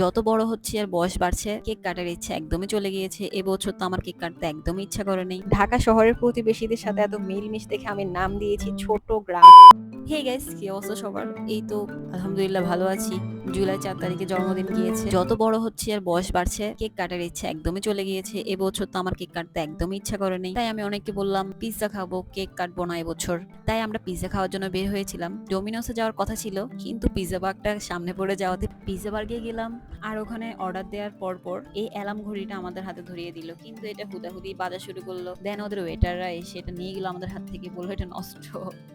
যত বড় হচ্ছি আর বয়স বাড়ছে, কেক কাটার ইচ্ছা একদমই চলে গিয়েছে। এবছর তো আমার কেক কাটতে একদমই ইচ্ছা করে নেই। ঢাকা শহরের প্রতিবেশীদের সাথে এত মিলমিশ দেখে আমি নাম দিয়েছি ছোট গ্রাম। হে গাইস, কি অবস্থা সবার? এই তো আলহামদুলিল্লাহ ভালো আছি। জুলাই ৪ তারিখে জন্মদিন গিয়েছে। যত বড় হচ্ছি আর বয়স বাড়ছে, কেক কাটার ইচ্ছা একদমই চলে গিয়েছে। এবছর তো আমার কেক কাটতে একদমই ইচ্ছা করে নেই। তাই আমি অনেককে বললাম পিজ্জা খাবো, কেক কাটবো না এবছর। তাই আমরা পিজ্জা খাওয়ার জন্য বের হয়েছিলাম। ডোমিনোসে যাওয়ার কথা ছিল, কিন্তু পিজ্জা বাগটা সামনে পড়ে যাওয়াতে পিজ্জা বার্গে গেলাম। আর ওখানে অর্ডার দেওয়ার পর এই অ্যালার্ম ঘড়িটা আমাদের হাতে ধরিয়ে দিল, কিন্তু এটা হুদাহুদি বাজা শুরু করলো। দেন ওদের ওয়েটাররা এসে এটা নিয়ে গেল আমাদের হাত থেকে, বললো এটা নষ্ট।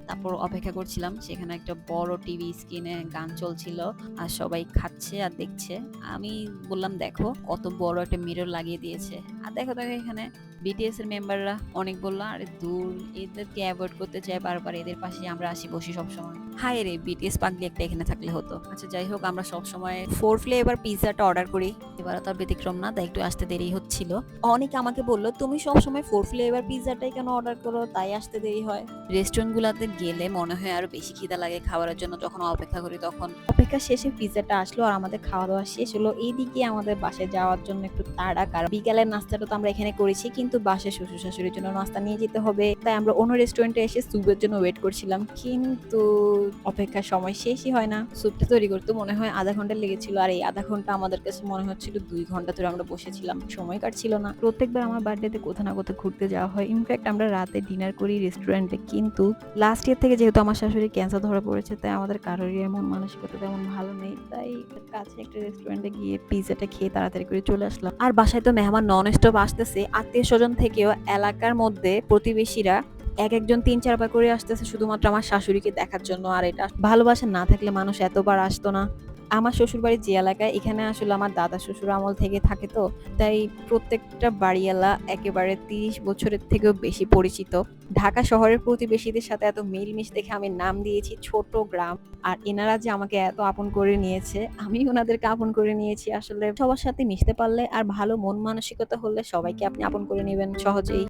তারপর অপেক্ষা করছিলাম, সেখানে একটা বড় টিভি স্ক্রিনে গান চলছিল আর সবাই খাচ্ছে আর দেখছে। আমি বললাম দেখো কত বড় একটা মিরর লাগিয়ে দিয়েছে, আর দেখো দেখো এখানে বিটিএস এর মেম্বাররা। অনেক বললো আরে দূর, এদেরকে অ্যাভয়েড করতে চাই বারবার, এদের পাশে আমরা আসি বসি সবসময়। হায় রে, বিটিএস পাগলি একটা এখানে থাকলে হতো। আচ্ছা যাই হোক, আমরা সবসময় 4 ফ্লেভার পিৎজাটা অর্ডার করি, এবার তার ব্যতিক্রম না, তাই একটু আসতে দেরি হচ্ছিল। অনেকে আমাকে বললো তুমি সবসময় 4 ফ্লেভার পিৎজাটাই কেন অর্ডার করো, তাই আসতে দেরি হয়। রেস্টুরেন্ট গুলাতে গেলে মনে হয় আরো বেশি খিদা লাগে খাবারের জন্য, যখন অপেক্ষা করি তখন। অপেক্ষা শেষে পিৎজাটা আসলো আর আমাদের খাওয়া দাওয়া শেষ হলো। এইদিকে আমাদের বাসায় যাওয়ার জন্য একটু তাড়া, কারণ বিকালের নাস্তাটা তো আমরা এখানে করেছি, কিন্তু বাসায় শ্বশুর শাশুড়ির জন্য নাস্তা নিয়ে যেতে হবে। তাই আমরা অন্য রেস্টুরেন্টে এসে স্যুপের জন্য ওয়েট করছিলাম, কিন্তু অপেক্ষার সময় শেষই হয় না। স্যুপটা তৈরি করতে মনে হয় আধা ঘন্টা লেগেছিল, আর এই আধা ঘন্টা আমাদের কাছে মনে হচ্ছিল 2 ঘন্টা ধরে আমরা বসেছিলাম, সময় কাটছিল না। প্রত্যেকবার আমার বার্থডেতে কোথাও না কোথাও ঘুরতে যাওয়া হয়, ইনফ্যাক্ট আমরা রাতে ডিনার করি রেস্টুরেন্টে, কিন্তু লাস্ট ইয়ার থেকে যেহেতু আমার শাশুড়ি ক্যান্সার ধরা পড়েছে, তাই আমাদের কারোরই এমন মানসিকতা তেমন ভালো নেই। তাই কাছে একটা রেস্টুরেন্টে গিয়ে পিৎজাটা খেয়ে তাড়াতাড়ি করে চলে আসলাম। আর বাসায় তো মেহমান নন স্টপ আসতেছে, আত্মীয় স্বজন থেকেও এলাকার মধ্যে প্রতিবেশীরা একজন 3-4 বার করে আসতেছে শুধুমাত্র আমার শাশুড়িকে দেখার জন্য। আর এটা ভালোবাসা না থাকলে মানুষ এতবার আসতো না। আমার শ্বশুর বাড়ির যে এলাকায়, এখানে আসলে আমার দাদা শ্বশুর আমল থেকে থাকে তো, তাই প্রত্যেকটা বাড়িওয়ালা একেবারে 30 বছরের থেকেও বেশি পরিচিত। ঢাকা শহরের প্রতিবেশীদের সাথে এত মিলমিশ দেখে আমি নাম দিয়েছি ছোট গ্রাম। আর এনারা যে আমাকে এত আপন করে নিয়েছে, আমি ওনাদেরকে আপন করে নিয়েছি। আসলে সবার সাথে মিশতে পারলে আর ভালো মন মানসিকতা হলে সবাইকে আপনি আপন করে নেবেন সহজেই।